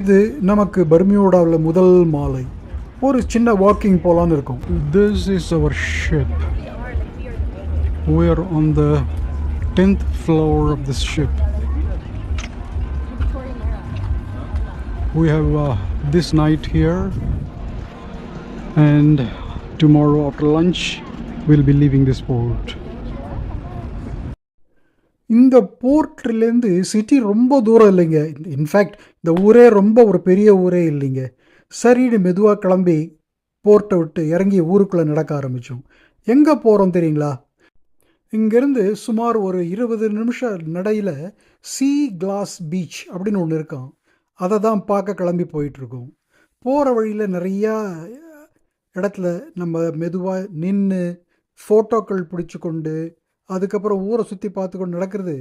இது நமக்கு பர்மியூடாவில் முதல் மாலை. ஒரு சின்ன வாக்கிங் போகலான்னு இருக்கும். This is our ship. We are on the 10th floor of this ship. We have this night here, and tomorrow after lunch we'll be leaving this port. இந்த போர்ட்லேருந்து city ரொம்ப தூரம் இல்லைங்க. இன்ஃபேக்ட் இந்த ஊரே ரொம்ப ஒரு பெரிய ஊரே இல்லைங்க. சரின்னு மெதுவாக கிளம்பி போர்ட்டை விட்டு இறங்கி ஊருக்குள்ளே நடக்க ஆரம்பித்தோம். எங்கே போகிறோம் தெரியுங்களா? இங்கேருந்து சுமார் ஒரு 20 நிமிஷம் நடையில் சீ கிளாஸ் பீச் அப்படின்னு ஒன்று இருக்கான். அதை தான் பார்க்க கிளம்பி போயிட்டுருக்கோம். போகிற வழியில் நிறையா இடத்துல நம்ம மெதுவாக நின்று ஃபோட்டோக்கள் பிடிச்சி கொண்டு அதுக்கப்புறம் ஊரை சுற்றி பார்த்து கொண்டு நடக்கிறது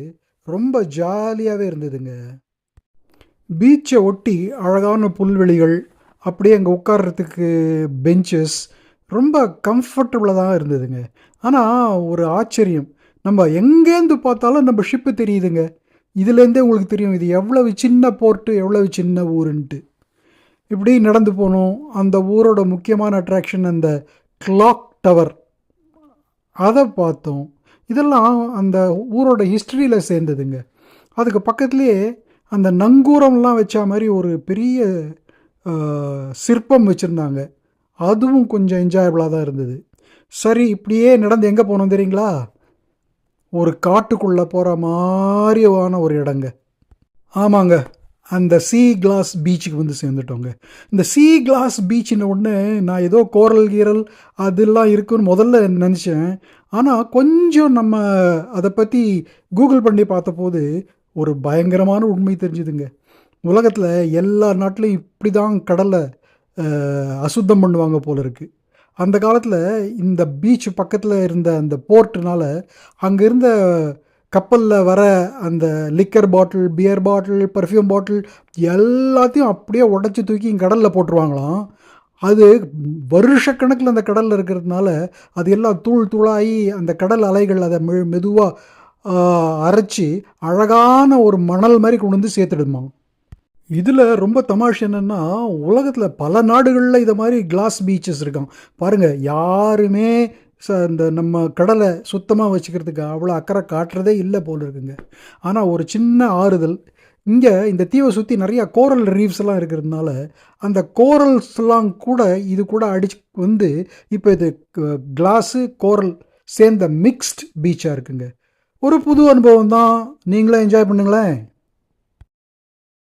ரொம்ப ஜாலியாகவே இருந்ததுங்க. பீச்சை ஒட்டி அழகான புல்வெளிகள், அப்படியே அங்கே உட்கார்றதுக்கு பெஞ்சஸ், ரொம்ப கம்ஃபர்டபுளாக தான் இருந்ததுங்க. ஆனால் ஒரு ஆச்சரியம், நம்ம எங்கேருந்து பார்த்தாலும் நம்ம ஷிப்பு தெரியுதுங்க. இதுலேருந்தே உங்களுக்கு தெரியும் இது எவ்வளவு சின்ன போர்ட்டு, எவ்வளவு சின்ன ஊருன்ட்டு. இப்படி நடந்து போனோம். அந்த ஊரோட முக்கியமான அட்ராக்ஷன் அந்த கிளாக் டவர், அதை பார்த்தோம். இதெல்லாம் அந்த ஊரோட ஹிஸ்ட்ரியில் சேர்ந்ததுங்க. அதுக்கு பக்கத்துலேயே அந்த நங்கூரம்லாம் வச்ச மாதிரி ஒரு பெரிய சிற்பம் வச்சுருந்தாங்க. அதுவும் கொஞ்சம் என்ஜாயபிளாக தான் இருந்தது. சரி, இப்படியே நடந்து எங்கே போனோம் தெரியுங்களா? ஒரு காட்டுக்குள்ளே போகிற மாதிரியான ஒரு இடங்க. ஆமாங்க, அந்த சீ கிளாஸ் பீச்சுக்கு வந்து சேர்ந்துட்டோங்க. இந்த சீ கிளாஸ் பீச்சுன்னு ஒன்று நான் ஏதோ கோரல் கீரல் அதெல்லாம் இருக்குன்னு முதல்ல நினச்சேன். ஆனால் கொஞ்சம் நம்ம அதை பற்றி கூகுள் பண்ணி பார்த்தபோது ஒரு பயங்கரமான உண்மை தெரிஞ்சுதுங்க. உலகத்தில் எல்லா நாட்டிலையும் இப்படி தான் கடலை அசுத்தம் பண்ணுவாங்க போல இருக்குது. அந்த காலத்தில் இந்த பீச் பக்கத்தில் இருந்த அந்த போர்ட்டுனால் அங்கே இருந்த கப்பலில் வர அந்த லிக்கர் பாட்டில், பியர் பாட்டில், பர்ஃப்யூம் பாட்டில் எல்லாத்தையும் அப்படியே உடச்சி தூக்கி கடலில் போட்டுருவாங்களாம். அது வருஷக்கணக்கில் அந்த கடலில் இருக்கிறதுனால அது எல்லாம் தூள் தூளாகி அந்த கடல் அலைகள் அதை மெதுவாக அரைச்சி அழகான ஒரு மணல் மாதிரி கொண்டு வந்து சேர்த்துடுமா. இதில் ரொம்ப தமாஷ் என்னென்னா, உலகத்தில் பல நாடுகளில் இதை மாதிரி கிளாஸ் பீச்சஸ் இருக்கான் பாருங்கள். யாருமே இந்த நம்ம கடலை சுத்தமாக வச்சுக்கிறதுக்கு அவ்வளோ அக்கறை காட்டுறதே இல்லை போல் இருக்குங்க. ஆனால் ஒரு சின்ன ஆறுதல், இங்கே இந்த தீவை சுற்றி நிறையா கோரல் ரீவ்ஸ் எல்லாம் இருக்கிறதுனால அந்த கோரல்ஸ்லாம் கூட இது கூட அடிச்சு வந்து இப்போ இது கிளாஸு கோரல் சேர்ந்த மிக்ஸ்ட் பீச்சாக இருக்குங்க. ஒரு புது அனுபவம் தான். நீங்களே என்ஜாய் பண்ணுங்களேன்.